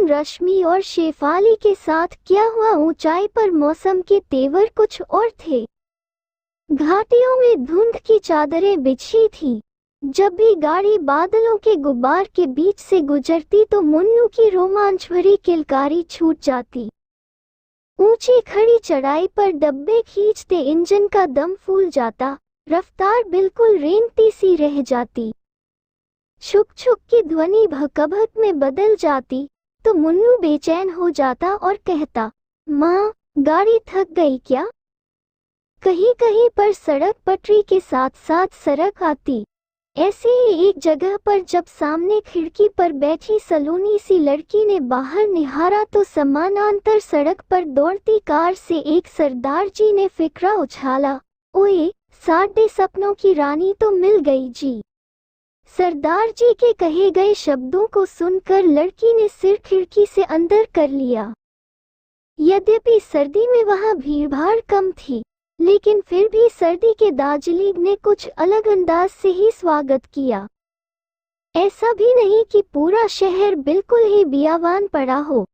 लेकिन रश्मि और शेफाली के साथ क्या हुआ? ऊंचाई पर मौसम के तेवर कुछ और थे। घाटियों में धुंध की चादरें बिछी थी। जब भी गाड़ी बादलों के गुब्बार के बीच से गुजरती तो मुन्नू की रोमांच भरी किलकारी छूट जाती। ऊंची खड़ी चढ़ाई पर डब्बे खींचते इंजन का दम फूल जाता, रफ्तार बिल्कुल रेंगती सी रह जाती। छुक छुक की ध्वनि भकभक में बदल जाती तो मुन्नू बेचैन हो जाता और कहता, माँ, गाड़ी थक गई क्या? कहीं कहीं पर सड़क पटरी के साथ साथ सड़क आती। ऐसे ही एक जगह पर जब सामने खिड़की पर बैठी सलोनी सी लड़की ने बाहर निहारा तो समानांतर सड़क पर दौड़ती कार से एक सरदार जी ने फिक्रा उछाला, ओए, साढ़े सपनों की रानी तो मिल गई जी। सरदार जी के कहे गए शब्दों को सुनकर लड़की ने सिर खिड़की से अंदर कर लिया। यद्यपि सर्दी में वहां भीड़भाड़ कम थी, लेकिन फिर भी सर्दी के दार्जिलिंग ने कुछ अलग अंदाज से ही स्वागत किया। ऐसा भी नहीं कि पूरा शहर बिल्कुल ही बियावान पड़ा हो।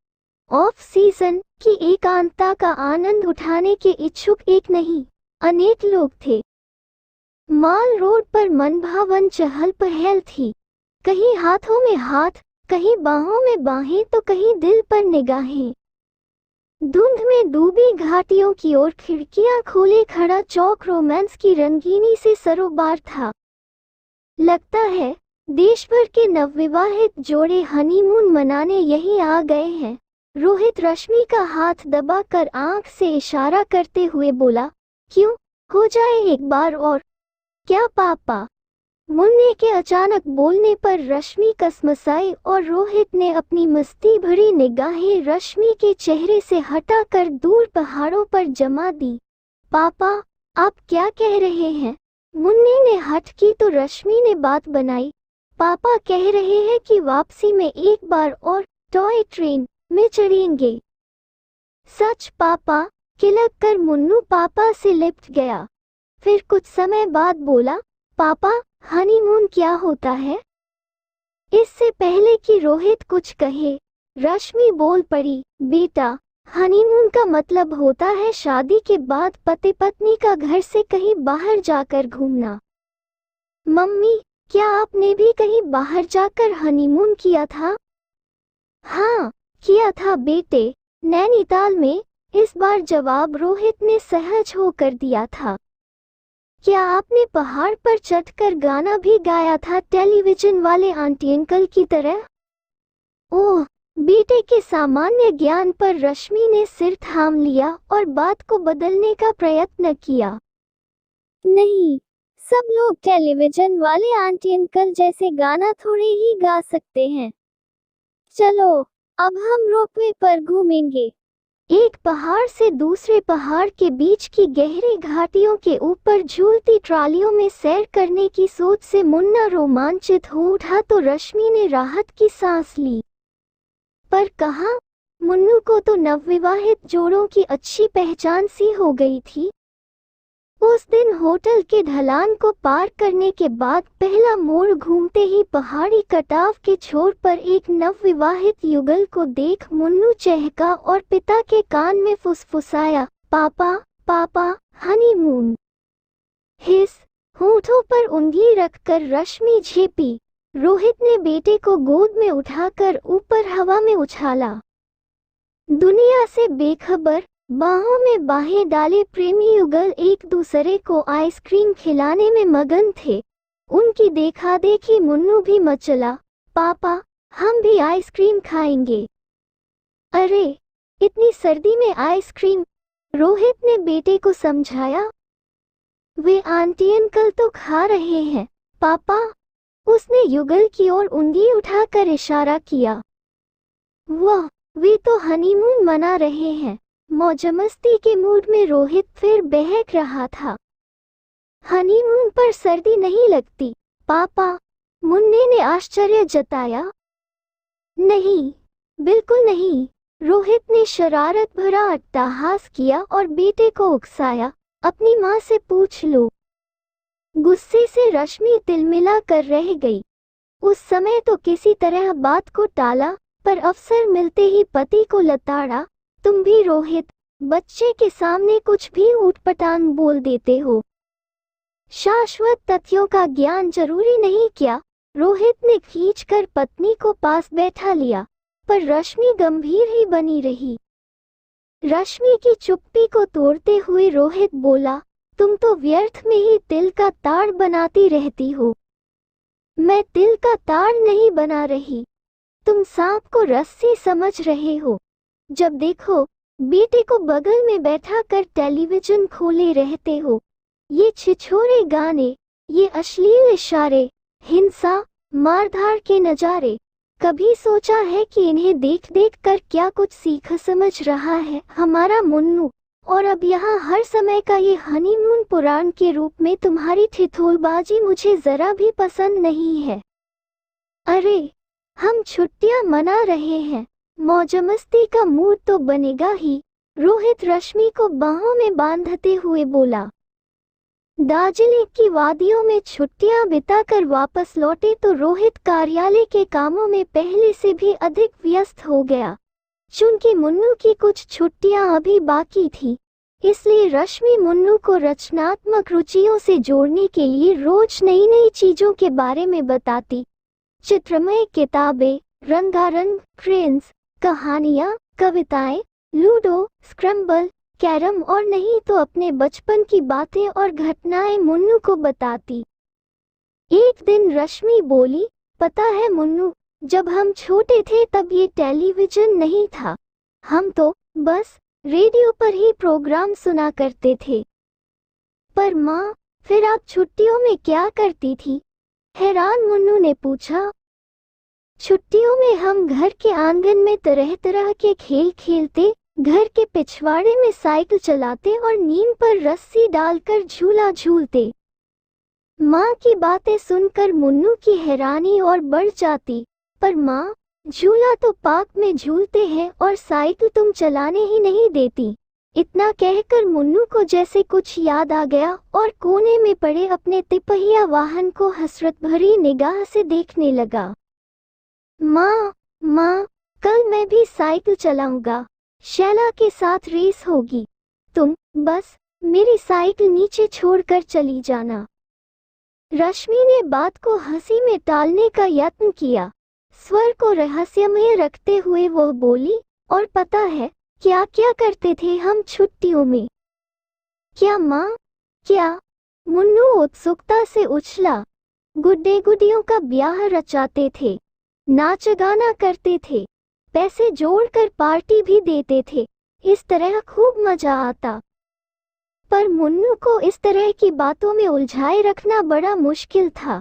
ऑफ सीजन की एकांतता का आनंद उठाने के इच्छुक एक नहीं, अनेक लोग थे। माल रोड पर मनभावन चहल पहल थी। कहीं हाथों में हाथ, कहीं बाहों में बाहें तो कहीं दिल पर निगाहें। धुंध में डूबी घाटियों की ओर खिड़कियां खोले खड़ा चौक रोमांस की रंगीनी से सरोबार था। लगता है देश भर के नवविवाहित जोड़े हनीमून मनाने यहीं आ गए हैं। रोहित रश्मि का हाथ दबाकर आंख से इशारा करते हुए बोला, क्यों, हो जाए एक बार और? क्या पापा? मुन्ने के अचानक बोलने पर रश्मि कसमसाई और रोहित ने अपनी मस्ती भरी निगाहें रश्मि के चेहरे से हटाकर दूर पहाड़ों पर जमा दी। पापा, आप क्या कह रहे हैं? मुन्ने ने हट की तो रश्मि ने बात बनाई। पापा कह रहे हैं कि वापसी में एक बार और टॉय ट्रेन में चढ़ेंगे। सच पापा? किलक कर मुन्नू पापा से लिपट गया। फिर कुछ समय बाद बोला, पापा, हनीमून क्या होता है? इससे पहले कि रोहित कुछ कहे, रश्मि बोल पड़ी, बेटा, हनीमून का मतलब होता है शादी के बाद पति पत्नी का घर से कहीं बाहर जाकर घूमना। मम्मी, क्या आपने भी कहीं बाहर जाकर हनीमून किया था? हाँ, किया था बेटे, नैनीताल में। इस बार जवाब रोहित ने सहज होकर दिया था। क्या आपने पहाड़ पर चढ़कर गाना भी गाया था टेलीविजन वाले आंटी अंकल की तरह? ओह, बेटे के सामान्य ज्ञान पर रश्मि ने सिर थाम लिया और बात को बदलने का प्रयत्न किया। नहीं, सब लोग टेलीविजन वाले आंटी अंकल जैसे गाना थोड़े ही गा सकते हैं। चलो, अब हम रोपवे पर घूमेंगे। एक पहाड़ से दूसरे पहाड़ के बीच की गहरी घाटियों के ऊपर झूलती ट्रालियों में सैर करने की सोच से मुन्ना रोमांचित हो उठा तो रश्मि ने राहत की सांस ली। पर कहाँ? मुन्नू को तो नवविवाहित जोड़ों की अच्छी पहचान सी हो गई थी। उस दिन होटल के ढलान को पार करने के बाद पहला मोड़ घूमते ही पहाड़ी कटाव के छोर पर एक नवविवाहित युगल को देख मुन्नू चहका और पिता के कान में फुसफुसाया, पापा, पापा, हनीमून। हिस, होठों पर उंगली रखकर रश्मि झेपी। रोहित ने बेटे को गोद में उठाकर ऊपर हवा में उछाला। दुनिया से बेखबर, बाहों में बाहें डाले प्रेमी युगल एक दूसरे को आइसक्रीम खिलाने में मगन थे। उनकी देखा देखी मुन्नू भी मचला, पापा, हम भी आइसक्रीम खाएंगे। अरे, इतनी सर्दी में आइसक्रीम? रोहित ने बेटे को समझाया। वे आंटी अंकल तो खा रहे हैं पापा। उसने युगल की ओर उंगली उठाकर इशारा किया। वाह, वे तो हनीमून मना रहे हैं। मौजमस्ती के मूड में रोहित फिर बहक रहा था। हनीमून पर सर्दी नहीं लगती पापा, मुन्ने ने आश्चर्य जताया। नहीं, बिल्कुल नहीं, रोहित ने शरारत भरा अट्टहास किया और बेटे को उकसाया, अपनी माँ से पूछ लो। गुस्से से रश्मि तिलमिला कर रह गई। उस समय तो किसी तरह बात को टाला, पर अवसर मिलते ही पति को लताड़ा। तुम भी रोहित, बच्चे के सामने कुछ भी ऊटपटांग बोल देते हो। शाश्वत तथ्यों का ज्ञान जरूरी नहीं क्या? रोहित ने खींचकर पत्नी को पास बैठा लिया, पर रश्मि गंभीर ही बनी रही। रश्मि की चुप्पी को तोड़ते हुए रोहित बोला, तुम तो व्यर्थ में ही तिल का ताड़ बनाती रहती हो। मैं तिल का ताड़ नहीं बना रही, तुम सांप को रस्सी समझ रहे हो। जब देखो बेटे को बगल में बैठा कर टेलीविजन खोले रहते हो। ये छिछोरे गाने, ये अश्लील इशारे, हिंसा, मारधाड़ के नजारे, कभी सोचा है कि इन्हें देख देख कर क्या कुछ सीख समझ रहा है हमारा मुन्नू? और अब यहाँ हर समय का ये हनीमून पुराण के रूप में तुम्हारी ठिठोलबाजी मुझे जरा भी पसंद नहीं है। अरे हम छुट्टियां मना रहे हैं, मौज-मस्ती का मूड तो बनेगा ही। रोहित रश्मि को बाहों में बांधते हुए बोला। दार्जिलिंग की वादियों में छुट्टियां बिताकर वापस लौटे तो रोहित कार्यालय के कामों में पहले से भी अधिक व्यस्त हो गया। चूंकि मुन्नू की कुछ छुट्टियां अभी बाकी थी, इसलिए रश्मि मुन्नू को रचनात्मक रुचियों से जोड़ने के लिए रोज नई नई चीजों के बारे में बताती। चित्रमय किताबें, रंगारंग क्रेयन्स, कहानियां, कविताएं, लूडो, स्क्रैम्बल, कैरम और नहीं तो अपने बचपन की बातें और घटनाएं मुन्नू को बताती। एक दिन रश्मि बोली, पता है मुन्नू, जब हम छोटे थे तब ये टेलीविजन नहीं था, हम तो बस रेडियो पर ही प्रोग्राम सुना करते थे। पर माँ, फिर आप छुट्टियों में क्या करती थी? हैरान मुन्नू ने पूछा। छुट्टियों में हम घर के आंगन में तरह तरह के खेल खेलते, घर के पिछवाड़े में साइकिल चलाते और नीम पर रस्सी डालकर झूला झूलते। माँ की बातें सुनकर मुन्नू की हैरानी और बढ़ जाती। पर माँ, झूला तो पार्क में झूलते हैं और साइकिल तुम चलाने ही नहीं देती। इतना कहकर मुन्नू को जैसे कुछ याद आ गया और कोने में पड़े अपने तिपहिया वाहन को हसरत भरी निगाह से देखने लगा। माँ, कल मैं भी साइकिल चलाऊंगा, शैला के साथ रेस होगी, तुम बस मेरी साइकिल नीचे छोड़कर चली जाना। रश्मि ने बात को हंसी में टालने का यत्न किया। स्वर को रहस्यमय रखते हुए वह बोली, और पता है क्या क्या करते थे हम छुट्टियों में? क्या माँ, क्या? मुन्नू उत्सुकता से उछला। गुड्डे गुडियों का ब्याह रचाते थे, नाच गाना करते थे, पैसे जोड़कर पार्टी भी देते थे, इस तरह खूब मजा आता। पर मुन्नू को इस तरह की बातों में उलझाए रखना बड़ा मुश्किल था।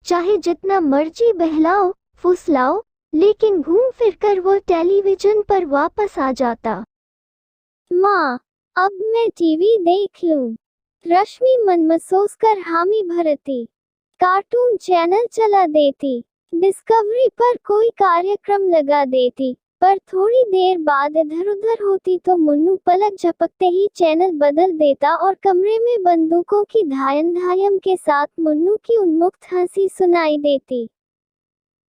चाहे जितना मर्जी बहलाओ फुसलाओ, लेकिन घूम फिर कर वो टेलीविजन पर वापस आ जाता। माँ, अब मैं टीवी देख लूं। रश्मि मनमसोस कर हामी भरती। कार्टून चैनल चला देती, डिस्कवरी पर कोई कार्यक्रम लगा देती, पर थोड़ी देर बाद इधर उधर होती तो मुन्नू पलक झपकते ही चैनल बदल देता और कमरे में बंदूकों की धायन धायम के साथ मुन्नू की उन्मुक्त हंसी सुनाई देती।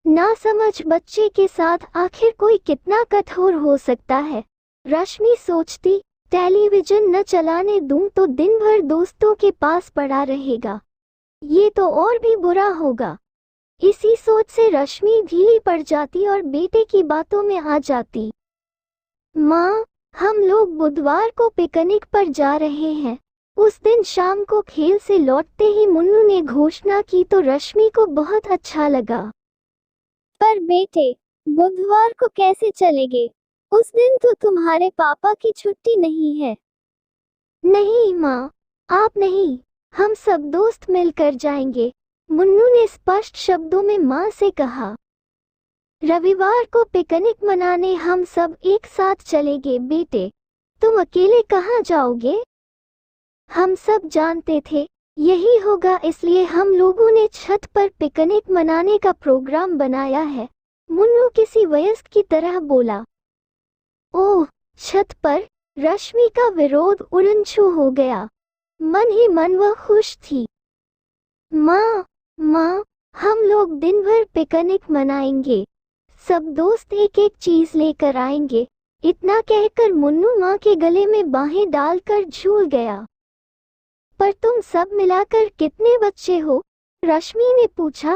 ना समझ बच्चे के साथ आखिर कोई कितना कठोर हो सकता है, रश्मि सोचती। टेलीविजन न चलाने दूं तो दिन भर दोस्तों के पास पड़ा रहेगा, ये तो और भी बुरा होगा। इसी सोच से रश्मि ढीली पड़ जाती और बेटे की बातों में आ जाती। माँ, हम लोग बुधवार को पिकनिक पर जा रहे हैं। उस दिन शाम को खेल से लौटते ही मुन्नू ने घोषणा की तो रश्मि को बहुत अच्छा लगा। पर बेटे, बुधवार को कैसे चलेंगे? उस दिन तो तुम्हारे पापा की छुट्टी नहीं है। नहीं माँ, आप नहीं, हम सब दोस्त मिलकर जाएंगे, मुन्नू ने स्पष्ट शब्दों में माँ से कहा। रविवार को पिकनिक मनाने हम सब एक साथ चलेंगे बेटे, तुम अकेले कहाँ जाओगे? हम सब जानते थे यही होगा, इसलिए हम लोगों ने छत पर पिकनिक मनाने का प्रोग्राम बनाया है, मुन्नू किसी वयस्क की तरह बोला। ओह, छत पर? रश्मि का विरोध उड़नछू हो गया। मन ही मन वह खुश थी। माँ, हम लोग दिन भर पिकनिक मनाएंगे, सब दोस्त एक एक चीज लेकर आएंगे। इतना कहकर मुन्नू माँ के गले में बाहें डालकर झूल गया। पर तुम सब मिलाकर कितने बच्चे हो? रश्मि ने पूछा।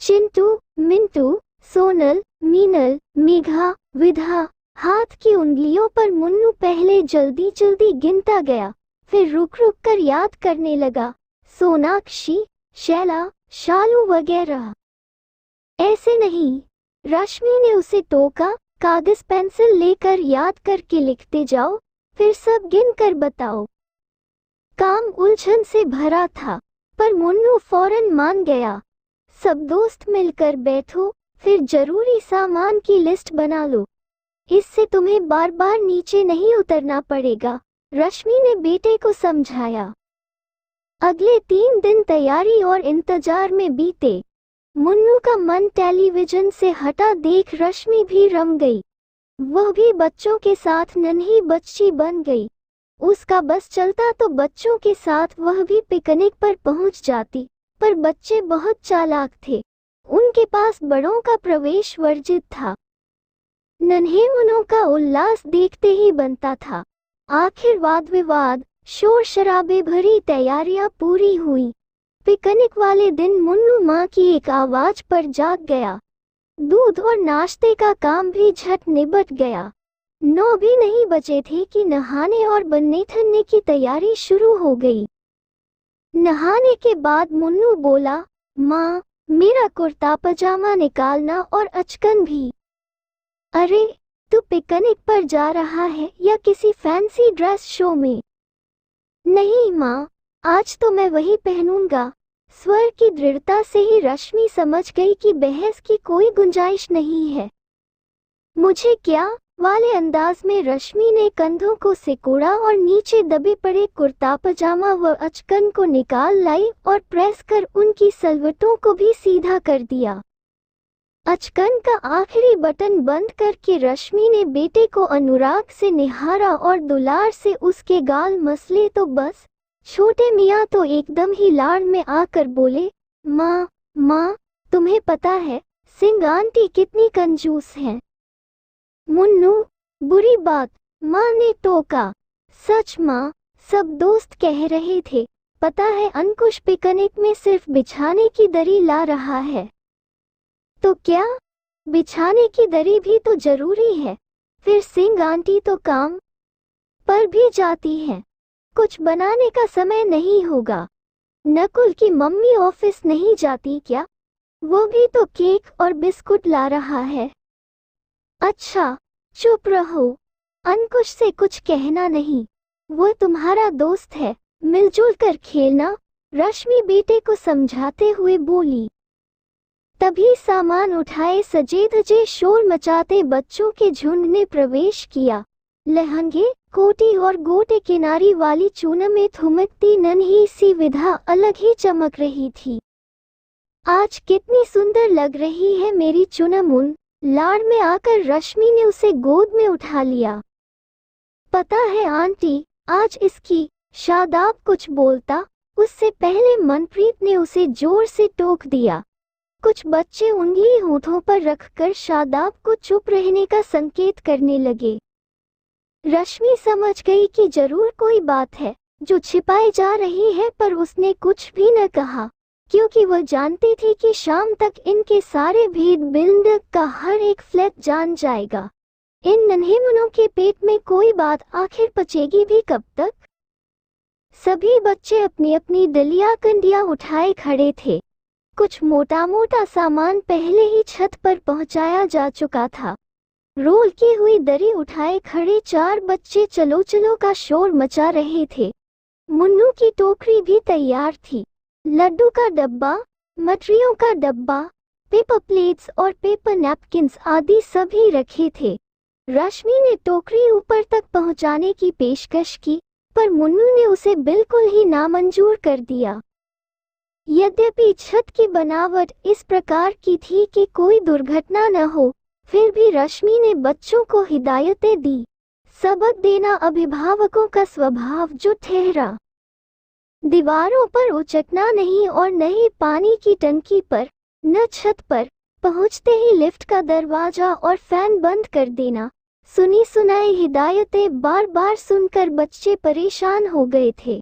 चिंटू, मिंटू, सोनल, मीनल, मेघा, विधा। हाथ की उंगलियों पर मुन्नू पहले जल्दी जल्दी गिनता गया, फिर रुक रुक कर याद करने लगा। सोनाक्षी, शैला, शालू वगैरह। ऐसे नहीं, रश्मि ने उसे टोका। कागज पेंसिल लेकर याद करके लिखते जाओ, फिर सब गिन कर बताओ। काम उलझन से भरा था, पर मुन्नू फौरन मान गया। सब दोस्त मिलकर बैठो, फिर जरूरी सामान की लिस्ट बना लो। इससे तुम्हें बार बार नीचे नहीं उतरना पड़ेगा, रश्मि ने बेटे को समझाया। अगले 3 दिन तैयारी और इंतजार में बीते। मुन्नू का मन टेलीविजन से हटा देख रश्मि भी रम गई। वह भी बच्चों के साथ नन्ही बच्ची बन गई। उसका बस चलता तो बच्चों के साथ वह भी पिकनिक पर पहुंच जाती, पर बच्चे बहुत चालाक थे। उनके पास बड़ों का प्रवेश वर्जित था। नन्हे मुन्नों का उल्लास देखते ही बनता था। आखिर वाद विवाद, शोर शराबे भरी तैयारियां पूरी हुई। पिकनिक वाले दिन मुन्नू माँ की एक आवाज पर जाग गया। दूध और नाश्ते का काम भी झट निबट गया। 9 भी नहीं बचे थे कि नहाने और बनने ठनने की तैयारी शुरू हो गई। नहाने के बाद मुन्नू बोला, माँ, मेरा कुर्ता पजामा निकालना और अचकन भी। अरे, तू पिकनिक पर जा रहा है या किसी फैंसी ड्रेस शो में? नहीं माँ, आज तो मैं वही पहनूंगा। स्वर की दृढ़ता से ही रश्मि समझ गई कि बहस की कोई गुंजाइश नहीं है। मुझे क्या वाले अंदाज में रश्मि ने कंधों को सिकोड़ा और नीचे दबे पड़े कुर्ता पजामा व अचकन को निकाल लाई और प्रेस कर उनकी सलवटों को भी सीधा कर दिया। अचकन का आखिरी बटन बंद करके रश्मि ने बेटे को अनुराग से निहारा और दुलार से उसके गाल मसले तो बस। छोटे मियाँ तो एकदम ही लाड़ में आकर बोले, माँ, तुम्हें पता है सिंह आंटी कितनी कंजूस हैं? मुन्नू, बुरी बात, माँ ने टोका। सच माँ, सब दोस्त कह रहे थे। पता है अंकुश पिकनिक में सिर्फ बिछाने की दरी ला रहा है। तो क्या बिछाने की दरी भी तो जरूरी है? फिर सिंह आंटी तो काम पर भी जाती हैं। कुछ बनाने का समय नहीं होगा। नकुल की मम्मी ऑफिस नहीं जाती क्या? वो भी तो केक और बिस्कुट ला रहा है। अच्छा, चुप रहो। अंकुश से कुछ कहना नहीं, वो तुम्हारा दोस्त है, मिलजुल कर खेलना, रश्मि बेटे को समझाते हुए बोली। तभी सामान उठाए सजे धजे शोर मचाते बच्चों के झुंड ने प्रवेश किया। लहंगे, कोटी और गोटे किनारी वाली चून में थुमकती नन्ही सी विधा अलग ही चमक रही थी। आज कितनी सुंदर लग रही है मेरी चुनमुन। लाड़ में आकर रश्मि ने उसे गोद में उठा लिया। पता है आंटी, आज इसकी। शादाब कुछ बोलता, उससे पहले मनप्रीत ने उसे जोर से टोक दिया। कुछ बच्चे उंगली होठों पर रखकर शादाब को चुप रहने का संकेत करने लगे। रश्मि समझ गई कि जरूर कोई बात है जो छिपाई जा रही है, पर उसने कुछ भी न कहा, क्योंकि वह जानती थी कि शाम तक इनके सारे भेद बिल्ड का हर एक फ्लैट जान जाएगा। इन नन्हे मुनों के पेट में कोई बात आखिर पचेगी भी कब तक? सभी बच्चे अपनी अपनी दलिया कंडियां उठाए खड़े थे। कुछ मोटा मोटा सामान पहले ही छत पर पहुंचाया जा चुका था। रोल की हुई दरी उठाए खड़े 4 बच्चे चलो चलो का शोर मचा रहे थे। मुन्नू की टोकरी भी तैयार थी। लड्डू का डब्बा, मठरियों का डब्बा, पेपर प्लेट्स और पेपर नैपकिन्स आदि सभी रखे थे। रश्मि ने टोकरी ऊपर तक पहुंचाने की पेशकश की, पर मुन्नू ने उसे बिल्कुल ही नामंजूर कर दिया। यद्यपि छत की बनावट इस प्रकार की थी कि कोई दुर्घटना न हो, फिर भी रश्मि ने बच्चों को हिदायतें दी। सबक देना अभिभावकों का स्वभाव जो ठहरा। दीवारों पर उचकना नहीं और न ही पानी की टंकी पर, न छत पर, पहुंचते ही लिफ्ट का दरवाजा और फैन बंद कर देना। सुनी सुनाई हिदायतें बार बार सुनकर बच्चे परेशान हो गए थे।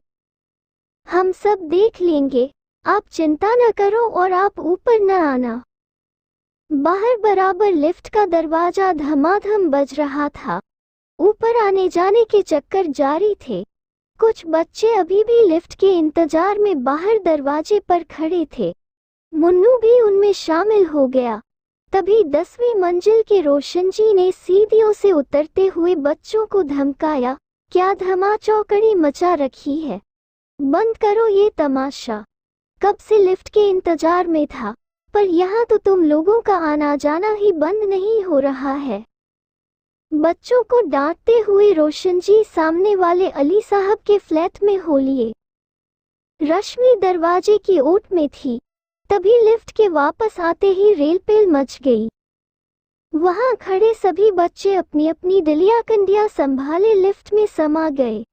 हम सब देख लेंगे, आप चिंता न करो और आप ऊपर न आना। बाहर बराबर लिफ्ट का दरवाजा धमाधम बज रहा था। ऊपर आने जाने के चक्कर जारी थे। कुछ बच्चे अभी भी लिफ्ट के इंतजार में बाहर दरवाजे पर खड़े थे। मुन्नू भी उनमें शामिल हो गया। तभी 10वीं मंजिल के रोशन जी ने सीढ़ियों से उतरते हुए बच्चों को धमकाया, क्या धमाचौकड़ी मचा रखी है, बंद करो ये तमाशा। कब से लिफ्ट के इंतजार में था, पर यहाँ तो तुम लोगों का आना जाना ही बंद नहीं हो रहा है। बच्चों को डांटते हुए रोशन जी सामने वाले अली साहब के फ्लैट में हो लिए। रश्मि दरवाजे की ओट में थी। तभी लिफ्ट के वापस आते ही रेलपेल मच गई। वहां खड़े सभी बच्चे अपनी अपनी डलिया कंडिया संभाले लिफ्ट में समा गए।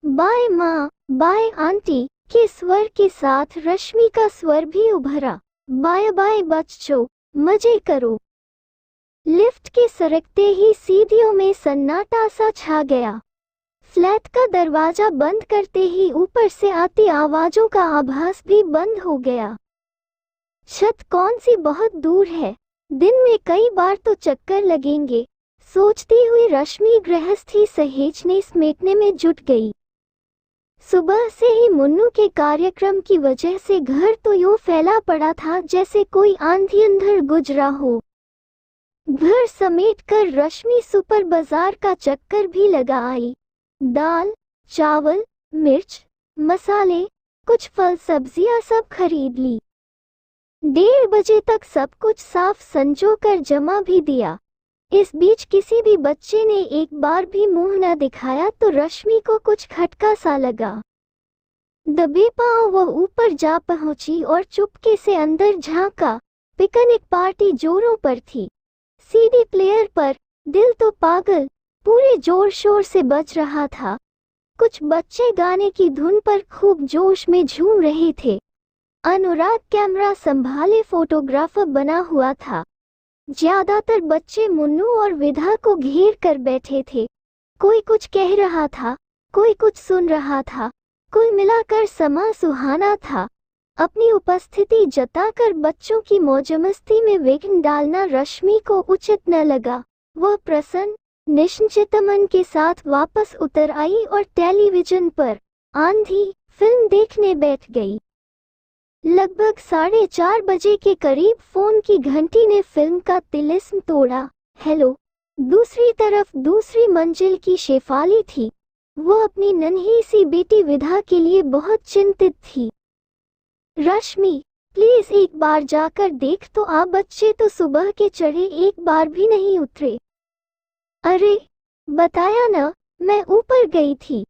बाय माँ, बाय आंटी के स्वर के साथ रश्मि का स्वर भी उभरा, बाय बाय बच्चों, मजे करो। लिफ्ट के सरकते ही सीढ़ियों में सन्नाटा सा छा गया। फ्लैट का दरवाजा बंद करते ही ऊपर से आती आवाजों का आभास भी बंद हो गया। छत कौन सी बहुत दूर है, दिन में कई बार तो चक्कर लगेंगे, सोचती हुई रश्मि गृहस्थी सहेजने समेटने में जुट गई। सुबह से ही मुन्नू के कार्यक्रम की वजह से घर तो यूं फैला पड़ा था जैसे कोई आंधी अंधड़ गुजरा हो। घर समेटकर रश्मि सुपर बाजार का चक्कर भी लगा आई। दाल, चावल, मिर्च, मसाले, कुछ फल सब्जियां सब खरीद ली। 1:30 बजे तक सब कुछ साफ संजो कर जमा भी दिया। इस बीच किसी भी बच्चे ने एक बार भी मुंह न दिखाया तो रश्मि को कुछ खटका सा लगा। दबे पांव वह ऊपर जा पहुंची और चुपके से अंदर झांका। पिकनिक पार्टी जोरों पर थी। सीडी प्लेयर पर दिल तो पागल पूरे जोर शोर से बज रहा था। कुछ बच्चे गाने की धुन पर खूब जोश में झूम रहे थे। अनुराग कैमरा संभाले फोटोग्राफर बना हुआ था। ज्यादातर बच्चे मुन्नू और विधा को घेर कर बैठे थे। कोई कुछ कह रहा था, कोई कुछ सुन रहा था। कुल मिलाकर समा सुहाना था। अपनी उपस्थिति जताकर बच्चों की मौजमस्ती में विघ्न डालना रश्मि को उचित न लगा। वह प्रसन्न निश्चित मन के साथ वापस उतर आई और टेलीविजन पर आंधी फिल्म देखने बैठ गई। लगभग 4:30 बजे के करीब फोन की घंटी ने फिल्म का तिलिस्म तोड़ा। हेलो। दूसरी तरफ दूसरी मंजिल की शेफाली थी। वो अपनी नन्ही सी बेटी विधा के लिए बहुत चिंतित थी। रश्मि, प्लीज एक बार जाकर देख तो आ, बच्चे तो सुबह के चढ़े एक बार भी नहीं उतरे। अरे बताया न, मैं ऊपर गई थी।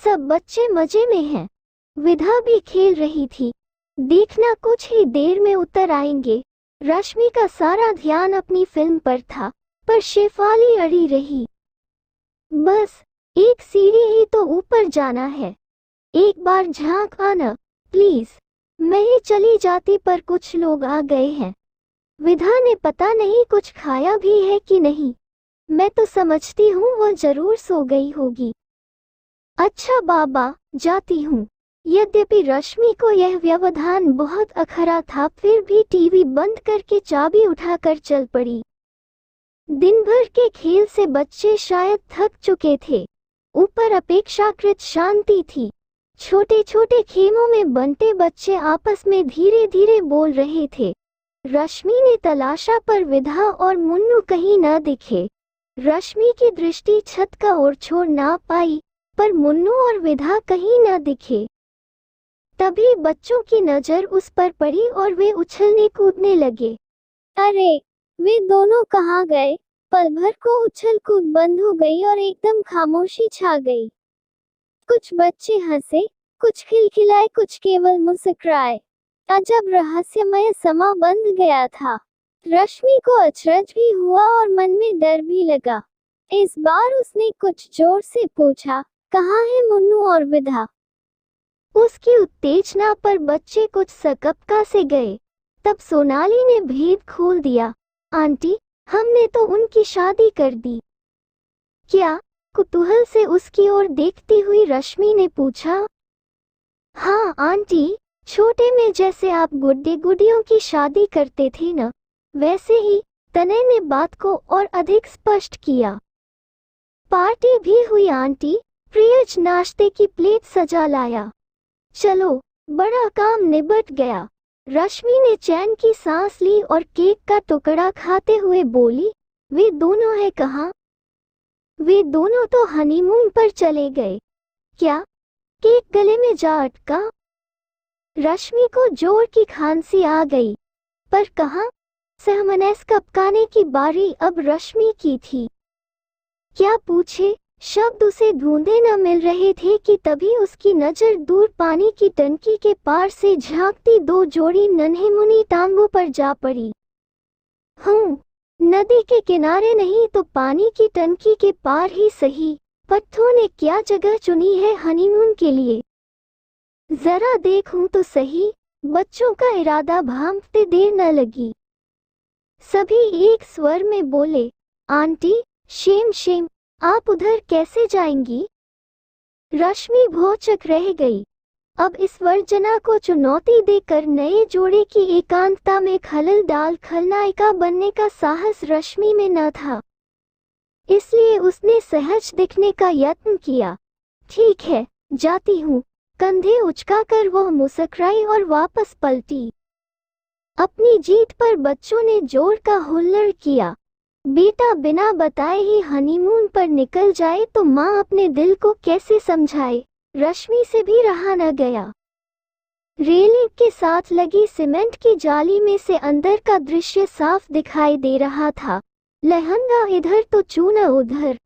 सब बच्चे मजे में हैं। विधा भी खेल रही थी। देखना कुछ ही देर में उतर आएंगे। रश्मि का सारा ध्यान अपनी फिल्म पर था, पर शेफाली अड़ी रही। बस एक सीढ़ी ही तो ऊपर जाना है, एक बार झांक आना प्लीज। मैं ही चली जाती पर कुछ लोग आ गए हैं। विधा ने पता नहीं कुछ खाया भी है कि नहीं। मैं तो समझती हूँ वो जरूर सो गई होगी। अच्छा बाबा, जाती हूँ। यद्यपि रश्मि को यह व्यवधान बहुत अखरा था, फिर भी टीवी बंद करके चाबी उठाकर चल पड़ी। दिन भर के खेल से बच्चे शायद थक चुके थे। ऊपर अपेक्षाकृत शांति थी। छोटे छोटे खेमों में बंटे बच्चे आपस में धीरे धीरे बोल रहे थे। रश्मि ने तलाशा पर विधा और मुन्नू कहीं न दिखे। रश्मि की दृष्टि छत का ओर छोड़ ना पाई, पर मुन्नू और विधा कहीं न दिखे। तभी बच्चों की नजर उस पर पड़ी और वे उछलने कूदने लगे। अरे, वे दोनों कहाँ गए? पल भर को उछल कूद बंद हो गई और एकदम खामोशी छा गई। कुछ बच्चे हंसे, कुछ खिलखिलाए, कुछ केवल मुस्कुराए। अजब रहस्यमय समा बंध गया था। रश्मि को अचरज भी हुआ और मन में डर भी लगा। इस बार उसने कुछ जोर से पूछा, कहाँ है मुन्नू और विधा? उसकी उत्तेजना पर बच्चे कुछ सकपका से गए। तब सोनाली ने भेद खोल दिया। आंटी, हमने तो उनकी शादी कर दी। क्या? कुतूहल से उसकी ओर देखती हुई रश्मि ने पूछा। हाँ आंटी, छोटे में जैसे आप गुड्डे गुडियों की शादी करते थे न, वैसे ही, तनय ने बात को और अधिक स्पष्ट किया। पार्टी भी हुई आंटी, प्रियज नाश्ते की प्लेट सजा लाया। चलो, बड़ा काम निबट गया। रश्मि ने चैन की सांस ली और केक का टुकड़ा खाते हुए बोली, वे दोनों हैं कहाँ? वे दोनों तो हनीमून पर चले गए। क्या? केक गले में जा अटका? रश्मि को जोर की खांसी आ गई। पर कहाँ? सहमनैस कपकाने की बारी अब रश्मि की थी। क्या पूछे? शब्द उसे ढूंढे न मिल रहे थे कि तभी उसकी नजर दूर पानी की टंकी के पार से झांकती दो जोड़ी नन्हे मुनी टांगों पर जा पड़ी। नदी के किनारे नहीं तो पानी की टंकी के पार ही सही, पत्थरों ने क्या जगह चुनी है हनीमून के लिए। जरा देखूं तो सही। बच्चों का इरादा भांपते देर न लगी। सभी एक स्वर में बोले, आंटी, शेम शेम, आप उधर कैसे जाएंगी? रश्मि भौचक रह गई। अब इस वर्जना को चुनौती देकर नए जोड़े की एकांतता में खलल डाल खलनायिका बनने का साहस रश्मि में न था। इसलिए उसने सहज दिखने का यत्न किया। ठीक है, जाती हूँ। कंधे उचकाकर वह मुस्कुराई और वापस पलटी। अपनी जीत पर बच्चों ने जोर का हुल्लड़ किया। बेटा बिना बताए ही हनीमून पर निकल जाए तो माँ अपने दिल को कैसे समझाए। रश्मि से भी रहा न गया। रेलिंग के साथ लगी सीमेंट की जाली में से अंदर का दृश्य साफ दिखाई दे रहा था। लहंगा इधर तो चूना उधर।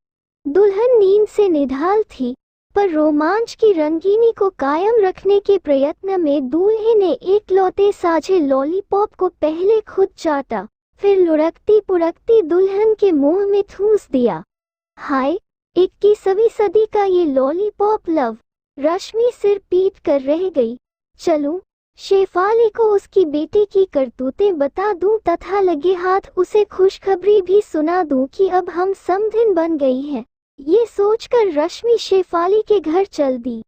दुल्हन नींद से निढाल थी, पर रोमांच की रंगीनी को कायम रखने के प्रयत्न में दूल्हे ने एक लौते साझे लॉलीपॉप को पहले खुद चाटा, फिर लुढ़कती पुढ़कती दुल्हन के मुंह में ठूंस दिया। हाय, 21वीं सदी का ये लॉलीपॉप लव। रश्मि सिर पीट कर रह गई। चलूं, शेफाली को उसकी बेटी की करतूतें बता दूं तथा लगे हाथ उसे खुशखबरी भी सुना दूं कि अब हम समधिन बन गई हैं। ये सोचकर रश्मि शेफाली के घर चल दी।